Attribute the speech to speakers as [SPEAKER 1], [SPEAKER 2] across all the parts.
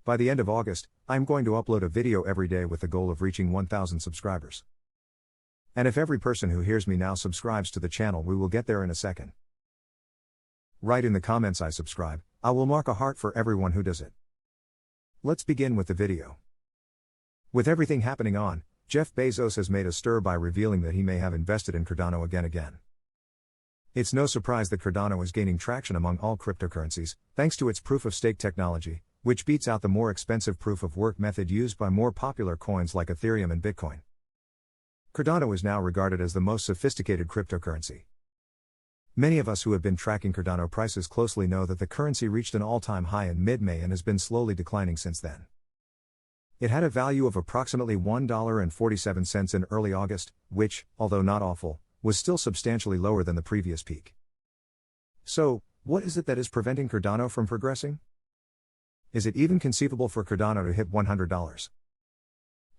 [SPEAKER 1] By the end of August, I'm going to upload a video every day with the goal of reaching 1,000 subscribers. And if every person who hears me now subscribes to the channel, we will get there in a second. Write in the comments "I subscribe." I will mark a heart for everyone who does it. Let's begin with the video. With everything happening on, Jeff Bezos has made a stir by revealing that he may have invested in Cardano again. It's no surprise that Cardano is gaining traction among all cryptocurrencies, thanks to its proof-of-stake technology, which beats out the more expensive proof-of-work method used by more popular coins like Ethereum and Bitcoin. Cardano is now regarded as the most sophisticated cryptocurrency. Many of us who have been tracking Cardano prices closely know that the currency reached an all-time high in mid-May and has been slowly declining since then. It had a value of approximately $1.47 in early August, which, although not awful, was still substantially lower than the previous peak. So, what is it that is preventing Cardano from progressing? Is it even conceivable for Cardano to hit $100?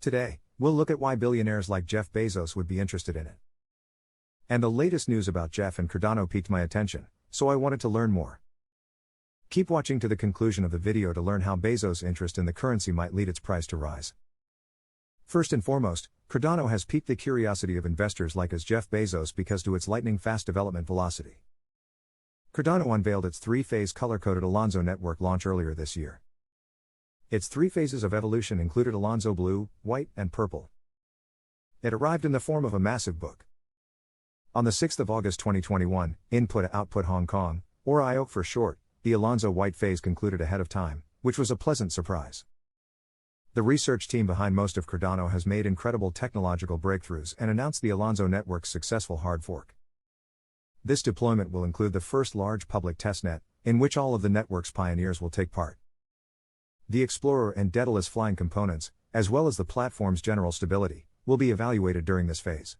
[SPEAKER 1] Today, we'll look at why billionaires like Jeff Bezos would be interested in it. And the latest news about Jeff and Cardano piqued my attention, so I wanted to learn more. Keep watching to the conclusion of the video to learn how Bezos' interest in the currency might lead its price to rise. First and foremost, Cardano has piqued the curiosity of investors like Jeff Bezos because to its lightning-fast development velocity. Cardano unveiled its three-phase color-coded Alonzo network launch earlier this year. Its three phases of evolution included Alonzo Blue, White, and Purple. It arrived in the form of a massive book. On the 6th of August 2021, Input-Output Hong Kong, or IOC for short, the Alonzo White phase concluded ahead of time, which was a pleasant surprise. The research team behind most of Cardano has made incredible technological breakthroughs and announced the Alonzo network's successful hard fork. This deployment will include the first large public testnet, in which all of the network's pioneers will take part. The Explorer and Daedalus flying components, as well as the platform's general stability, will be evaluated during this phase.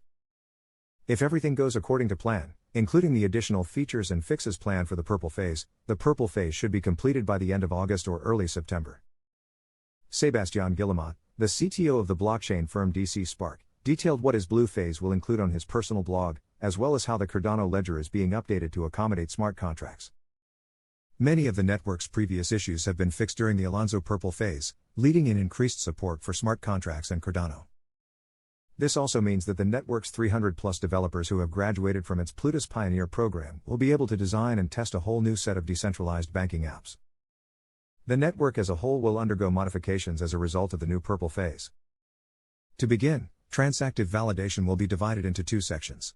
[SPEAKER 1] If everything goes according to plan, including the additional features and fixes planned for the Purple phase, the Purple phase should be completed by the end of August or early September. Sebastian Guillemot, the CTO of the blockchain firm DC Spark, detailed what his Blue phase will include on his personal blog, as well as how the Cardano ledger is being updated to accommodate smart contracts. Many of the network's previous issues have been fixed during the Alonzo Purple phase, leading in increased support for smart contracts and Cardano. This also means that the network's 300-plus developers who have graduated from its Plutus Pioneer program will be able to design and test a whole new set of decentralized banking apps. The network as a whole will undergo modifications as a result of the new Purple phase. To begin, transactive validation will be divided into two sections.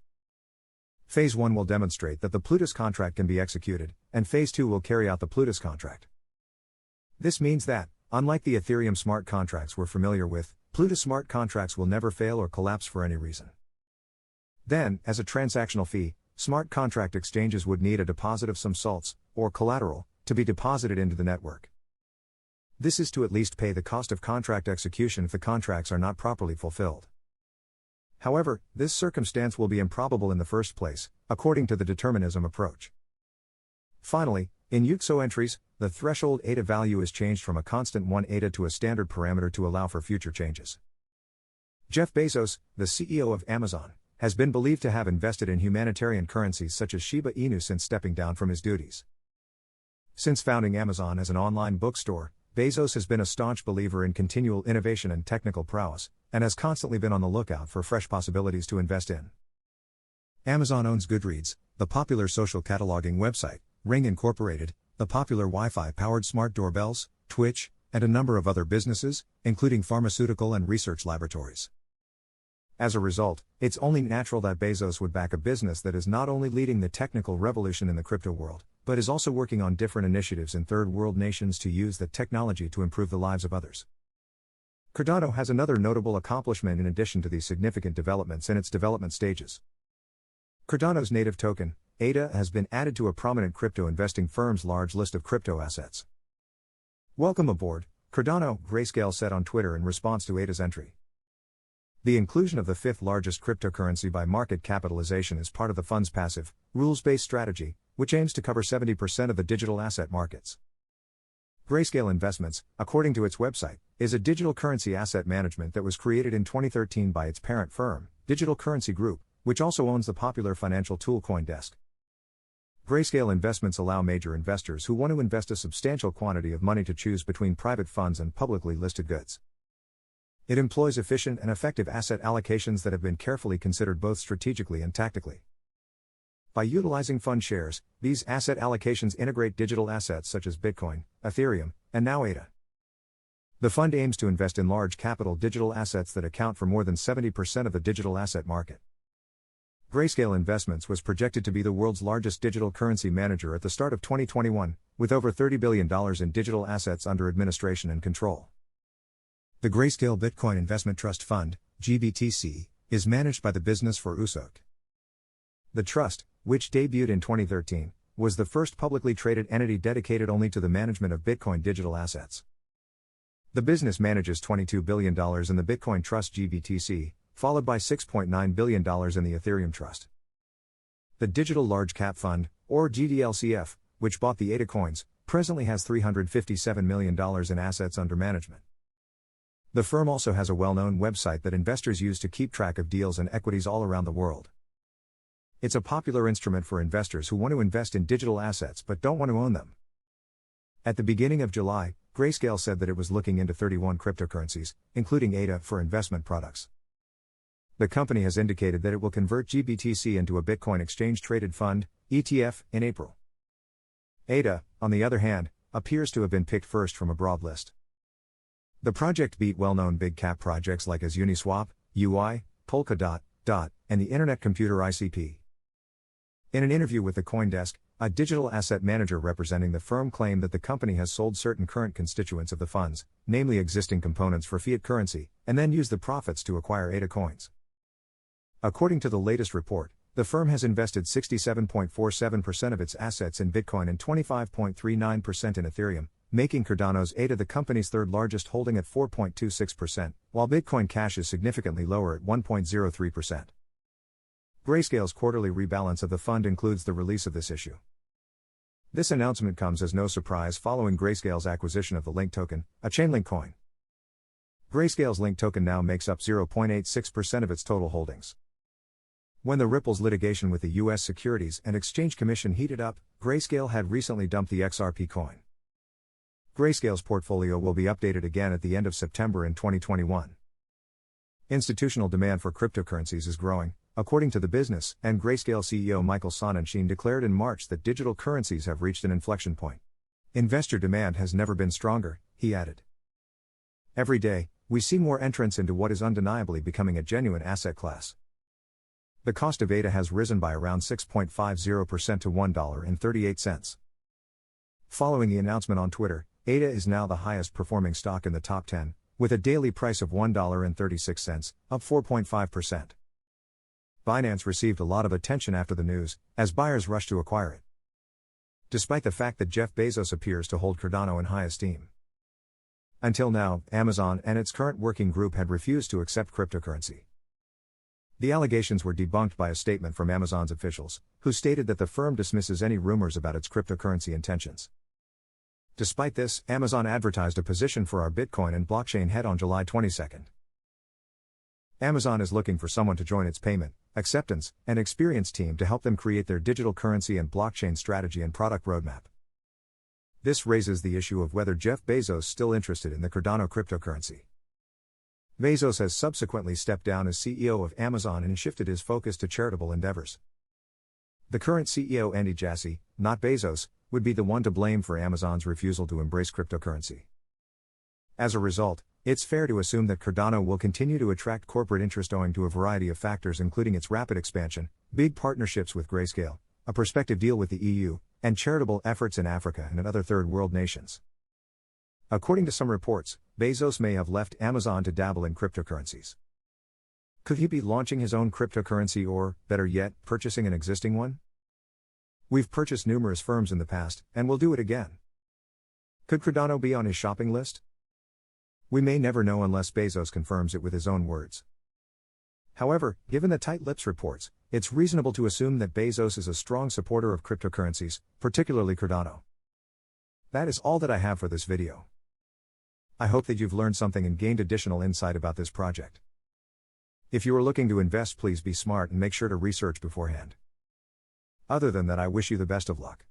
[SPEAKER 1] Phase 1 will demonstrate that the Plutus contract can be executed, and Phase 2 will carry out the Plutus contract. This means that, unlike the Ethereum smart contracts we're familiar with, Plutus smart contracts will never fail or collapse for any reason. Then, as a transactional fee, smart contract exchanges would need a deposit of some salts, or collateral, to be deposited into the network. This is to at least pay the cost of contract execution if the contracts are not properly fulfilled. However, this circumstance will be improbable in the first place, according to the determinism approach. Finally, in UTXO entries, the threshold ADA value is changed from a constant 1 ADA to a standard parameter to allow for future changes. Jeff Bezos, the CEO of Amazon, has been believed to have invested in humanitarian currencies such as Shiba Inu since stepping down from his duties. Since founding Amazon as an online bookstore, Bezos has been a staunch believer in continual innovation and technical prowess, and has constantly been on the lookout for fresh possibilities to invest in. Amazon owns Goodreads, the popular social cataloging website, Ring Incorporated, the popular Wi-Fi-powered smart doorbells, Twitch, and a number of other businesses, including pharmaceutical and research laboratories. As a result, it's only natural that Bezos would back a business that is not only leading the technical revolution in the crypto world, but is also working on different initiatives in third-world nations to use that technology to improve the lives of others. Cardano has another notable accomplishment in addition to these significant developments in its development stages. Cardano's native token, ADA, has been added to a prominent crypto investing firm's large list of crypto assets. "Welcome aboard, Cardano," Grayscale said on Twitter in response to ADA's entry. The inclusion of the fifth largest cryptocurrency by market capitalization is part of the fund's passive, rules-based strategy, which aims to cover 70% of the digital asset markets. Grayscale Investments, according to its website, is a digital currency asset management that was created in 2013 by its parent firm, Digital Currency Group, which also owns the popular financial tool CoinDesk. Grayscale investments allow major investors who want to invest a substantial quantity of money to choose between private funds and publicly listed goods. It employs efficient and effective asset allocations that have been carefully considered both strategically and tactically. By utilizing fund shares, these asset allocations integrate digital assets such as Bitcoin, Ethereum, and now ADA. The fund aims to invest in large capital digital assets that account for more than 70% of the digital asset market. Grayscale Investments was projected to be the world's largest digital currency manager at the start of 2021, with over $30 billion in digital assets under administration and control. The Grayscale Bitcoin Investment Trust Fund, GBTC, is managed by the Business for USOC. The trust, which debuted in 2013, was the first publicly traded entity dedicated only to the management of Bitcoin digital assets. The business manages $22 billion in the Bitcoin Trust GBTC, followed by $6.9 billion in the Ethereum Trust. The Digital Large Cap Fund, or GDLCF, which bought the ADA coins, presently has $357 million in assets under management. The firm also has a well-known website that investors use to keep track of deals and equities all around the world. It's a popular instrument for investors who want to invest in digital assets but don't want to own them. At the beginning of July, Grayscale said that it was looking into 31 cryptocurrencies, including ADA, for investment products. The company has indicated that it will convert GBTC into a Bitcoin exchange-traded fund, ETF, in April. ADA, on the other hand, appears to have been picked first from a broad list. The project beat well-known big-cap projects like as Uniswap, UI, Polkadot, and the Internet Computer ICP. In an interview with the CoinDesk, a digital asset manager representing the firm claimed that the company has sold certain current constituents of the funds, namely existing components for fiat currency, and then used the profits to acquire ADA coins. According to the latest report, the firm has invested 67.47% of its assets in Bitcoin and 25.39% in Ethereum, making Cardano's ADA the company's third largest holding at 4.26%, while Bitcoin Cash is significantly lower at 1.03%. Grayscale's quarterly rebalance of the fund includes the release of this issue. This announcement comes as no surprise following Grayscale's acquisition of the Link token, a Chainlink coin. Grayscale's Link token now makes up 0.86% of its total holdings. When the Ripple's litigation with the U.S. Securities and Exchange Commission heated up, Grayscale had recently dumped the XRP coin. Grayscale's portfolio will be updated again at the end of September in 2021. Institutional demand for cryptocurrencies is growing, according to the business, and Grayscale CEO Michael Sonnenshein declared in March that digital currencies have reached an inflection point. Investor demand has never been stronger, he added. Every day, we see more entrants into what is undeniably becoming a genuine asset class. The cost of ADA has risen by around 6.50% to $1.38. Following the announcement on Twitter, ADA is now the highest performing stock in the top 10, with a daily price of $1.36, up 4.5%. Binance received a lot of attention after the news, as buyers rushed to acquire it. Despite the fact that Jeff Bezos appears to hold Cardano in high esteem. Until now, Amazon and its current working group had refused to accept cryptocurrency. The allegations were debunked by a statement from Amazon's officials, who stated that the firm dismisses any rumors about its cryptocurrency intentions. Despite this, Amazon advertised a position for our Bitcoin and blockchain head on July 22. Amazon is looking for someone to join its payment, acceptance, and experience team to help them create their digital currency and blockchain strategy and product roadmap. This raises the issue of whether Jeff Bezos is still interested in the Cardano cryptocurrency. Bezos has subsequently stepped down as CEO of Amazon and shifted his focus to charitable endeavors. The current CEO Andy Jassy, not Bezos, would be the one to blame for Amazon's refusal to embrace cryptocurrency. As a result, it's fair to assume that Cardano will continue to attract corporate interest owing to a variety of factors including its rapid expansion, big partnerships with Grayscale, a prospective deal with the EU, and charitable efforts in Africa and in other third world nations. According to some reports, Bezos may have left Amazon to dabble in cryptocurrencies. Could he be launching his own cryptocurrency or, better yet, purchasing an existing one? We've purchased numerous firms in the past, and will do it again. Could Cardano be on his shopping list? We may never know unless Bezos confirms it with his own words. However, given the tight-lipped reports, it's reasonable to assume that Bezos is a strong supporter of cryptocurrencies, particularly Cardano. That is all that I have for this video. I hope that you've learned something and gained additional insight about this project. If you are looking to invest, please be smart and make sure to research beforehand. Other than that, I wish you the best of luck.